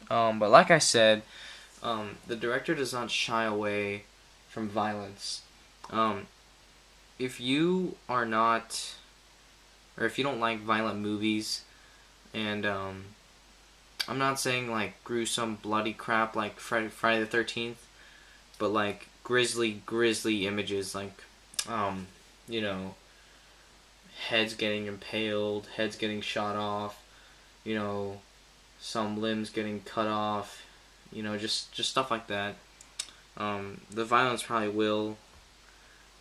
But like I said, the director does not shy away from violence. Um, if you are not, or if you don't like violent movies, and I'm not saying like gruesome, bloody crap like Friday the 13th, but like grisly images like, um, you know, heads getting impaled, heads getting shot off, you know, some limbs getting cut off, just stuff like that. The violence probably will,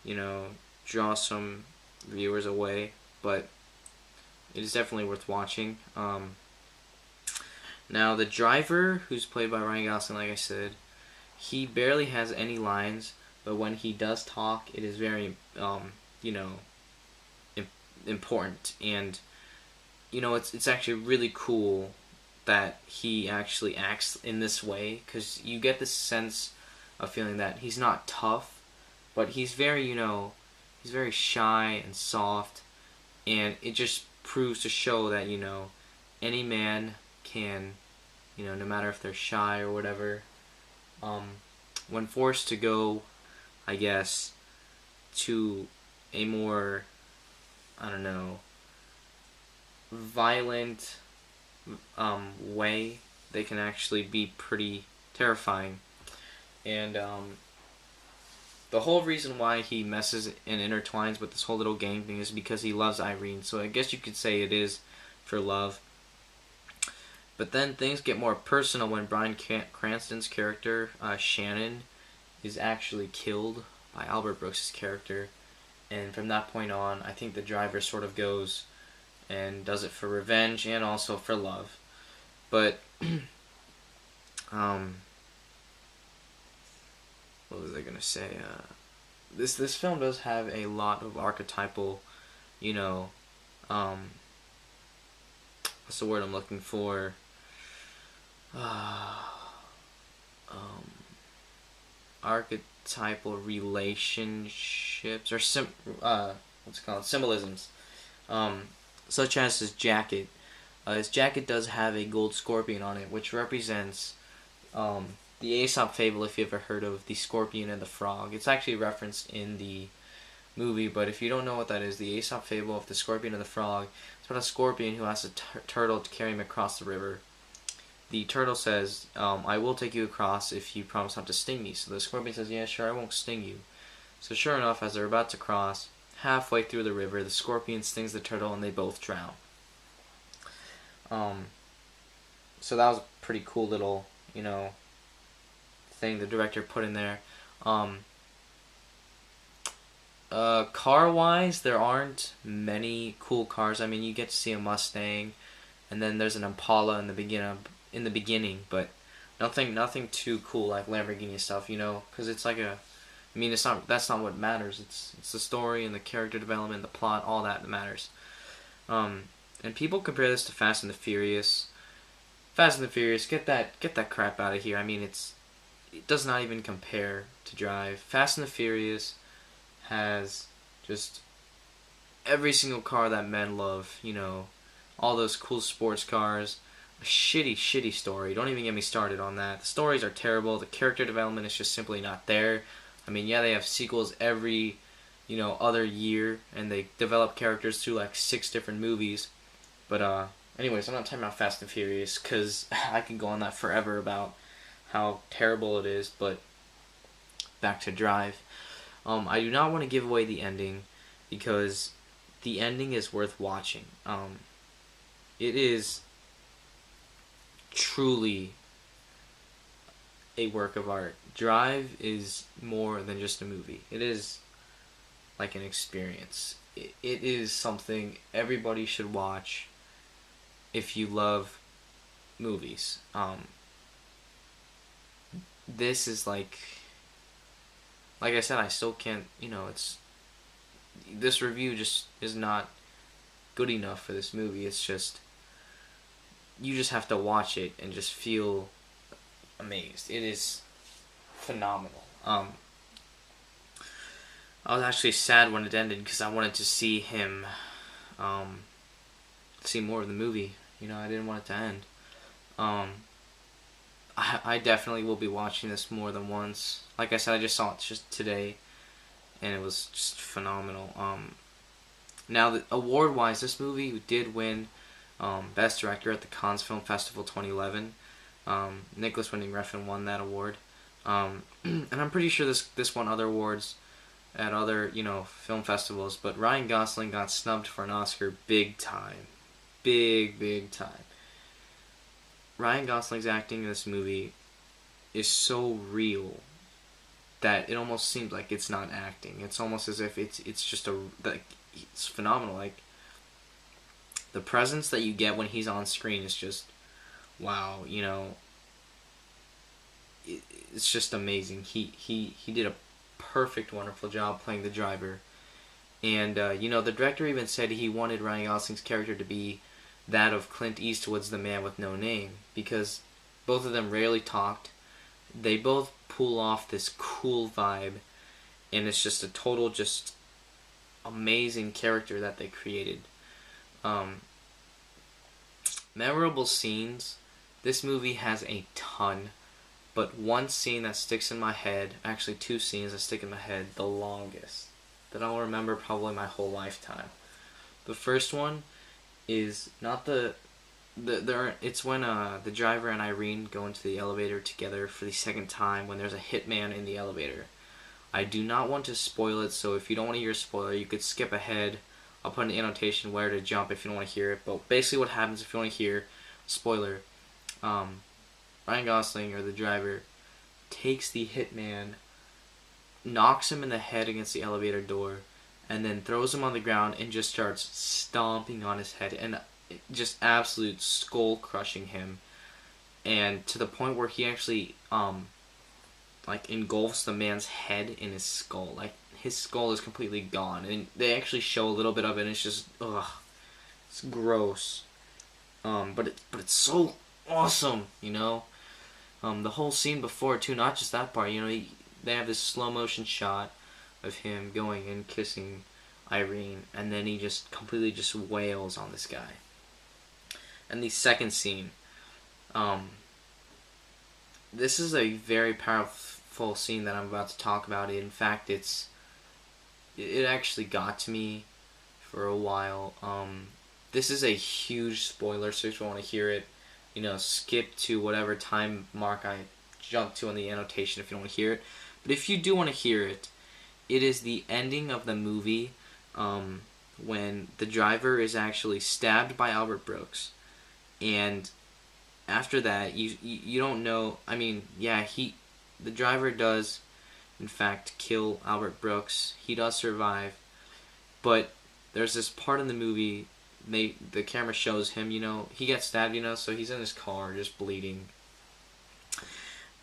you know, draw some viewers away, but it is definitely worth watching. Now the driver, who's played by Ryan Gosling, like I said, he barely has any lines, but when he does talk, it is very, you know, important, and it's actually really cool that he actually acts in this way, because you get this sense of feeling that he's not tough, but he's very, he's very shy and soft, and it just proves to show that, any man can, no matter if they're shy or whatever, um, when forced to go, I guess, to a more, I don't know, violent way, they can actually be pretty terrifying. And the whole reason why he messes and intertwines with this whole little gang thing is because he loves Irene. So I guess you could say it is for love. But then things get more personal when Bryan Cranston's character, Shannon, is actually killed by Albert Brooks' character. And from that point on, I think the driver sort of goes and does it for revenge and also for love. But um, what was I gonna say? This film does have a lot of archetypal, you know, um, what's the word I'm looking for? Uh, um, Archetypal relationships or what's it called, symbolisms, um, such as his jacket. His jacket does have a gold scorpion on it, which represents the Aesop fable, if you ever heard of the scorpion and the frog. It's actually referenced in the movie, but if you don't know what that is, the Aesop fable of the scorpion and the frog, it's about a scorpion who asks a turtle to carry him across the river. The turtle says, I will take you across if you promise not to sting me. So the scorpion says, yeah, sure, I won't sting you. So sure enough, as they're about to cross, halfway through the river, the scorpion stings the turtle and they both drown. Um, so that was a pretty cool little, thing the director put in there. Car-wise, there aren't many cool cars. I mean, you get to see a Mustang, and then there's an Impala in the beginning, but nothing too cool like Lamborghini stuff, because it's like I mean, that's not what matters. It's the story and the character development, the plot, all that matters. And people compare this to Fast and the Furious. Fast and the Furious, get that crap out of here. I mean, it does not even compare to Drive. Fast and the Furious has just every single car that men love, all those cool sports cars. A shitty story. Don't even get me started on that. The stories are terrible. The character development is just simply not there. I mean, yeah, they have sequels every, other year, and they develop characters through like 6 different movies. But anyways, I'm not talking about Fast and Furious because I can go on that forever about how terrible it is. But back to Drive. I do not want to give away the ending because the ending is worth watching. It is truly a work of art. Drive is more than just a movie. It is like an experience. It is something everybody should watch if you love movies. This is like I said, I still can't, this review just is not good enough for this movie. It's just, you just have to watch it and just feel amazed. It is phenomenal. I was actually sad when it ended because I wanted to see him, see more of the movie. I didn't want it to end. I definitely will be watching this more than once. Like I said, I just saw it just today, and it was just phenomenal. Now, award wise, this movie did win Best Director at the Cannes Film Festival 2011. Nicholas Winding Refn won that award, and I'm pretty sure this won other awards at other film festivals. But Ryan Gosling got snubbed for an Oscar big time, big time. Ryan Gosling's acting in this movie is so real that it almost seems like it's not acting. It's almost as if it's just it's phenomenal. Like, the presence that you get when he's on screen is just wow. It's just amazing. He did a perfect, wonderful job playing the driver. And the director even said he wanted Ryan Gosling's character to be that of Clint Eastwood's The Man with No Name, because both of them rarely talked. They both pull off this cool vibe, and it's just a total, just amazing character that they created. Memorable scenes. This movie has a ton, but one scene that sticks in my head, actually two scenes that stick in my head the longest, that I'll remember probably my whole lifetime. The first one is not it's when the driver and Irene go into the elevator together for the second time when there's a hitman in the elevator. I do not want to spoil it, so if you don't want to hear a spoiler, you could skip ahead. I'll put an annotation where to jump if you don't want to hear it. But basically what happens if you want to hear spoiler, Ryan Gosling, or the driver, takes the hitman, knocks him in the head against the elevator door, and then throws him on the ground and just starts stomping on his head and just absolute skull crushing him, and to the point where he actually engulfs the man's head in his skull. Like, his skull is completely gone, and they actually show a little bit of it, and it's just it's gross. But it's so awesome, the whole scene before too, not just that part. They have this slow motion shot of him going and kissing Irene, and then he just completely just wails on this guy. And the second scene, this is a very powerful scene that I'm about to talk about. In fact, it actually got to me for a while. This is a huge spoiler, so if you want to hear it, skip to whatever time mark I jump to on the annotation if you don't want to hear it. But if you do want to hear it, it is the ending of the movie, when the driver is actually stabbed by Albert Brooks, and after that, you don't know. I mean, yeah, the driver does, in fact, kill Albert Brooks. He does survive, but there's this part in the movie. The camera shows him. He gets stabbed. So he's in his car, just bleeding.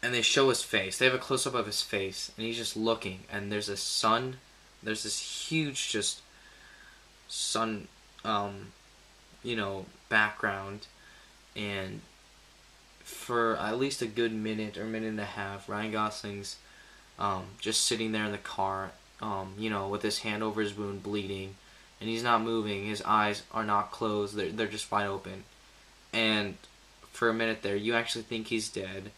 And they show his face. They have a close-up of his face, and he's just looking. And there's a sun. There's this huge, just sun, background. And for at least a good minute or minute and a half, Ryan Gosling's just sitting there in the car, with his hand over his wound, bleeding. And he's not moving. His eyes are not closed. They're just wide open. And for a minute there, you actually think he's dead.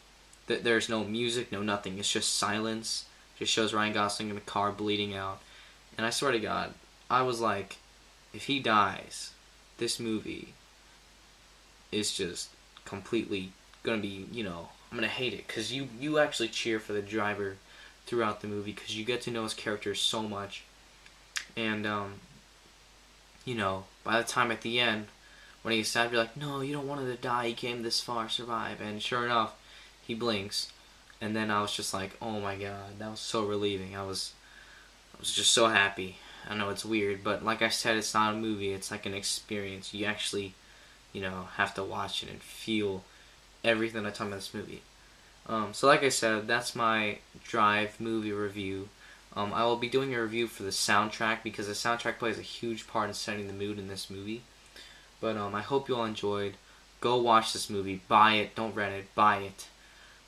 There's no music, no nothing. It's just silence. Just shows Ryan Gosling in the car bleeding out. And I swear to God, I was like, if he dies, this movie is just completely going to be, I'm going to hate it. Because you actually cheer for the driver throughout the movie because you get to know his character so much. And, by the time at the end, when he gets stabbed, you're like, no, you don't want him to die. He came this far, survive. And sure enough, he blinks, and then I was just like, oh my God, that was so relieving. I was just so happy. I know it's weird, but like I said, it's not a movie. It's like an experience. You actually, have to watch it and feel everything I talk about this movie. So like I said, that's my Drive movie review. I will be doing a review for the soundtrack because the soundtrack plays a huge part in setting the mood in this movie. But I hope you all enjoyed. Go watch this movie. Buy it. Don't rent it. Buy it.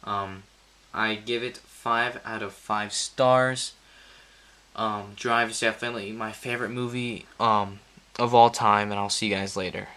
I give it 5 out of 5 stars. Drive is definitely my favorite movie of all time, and I'll see you guys later.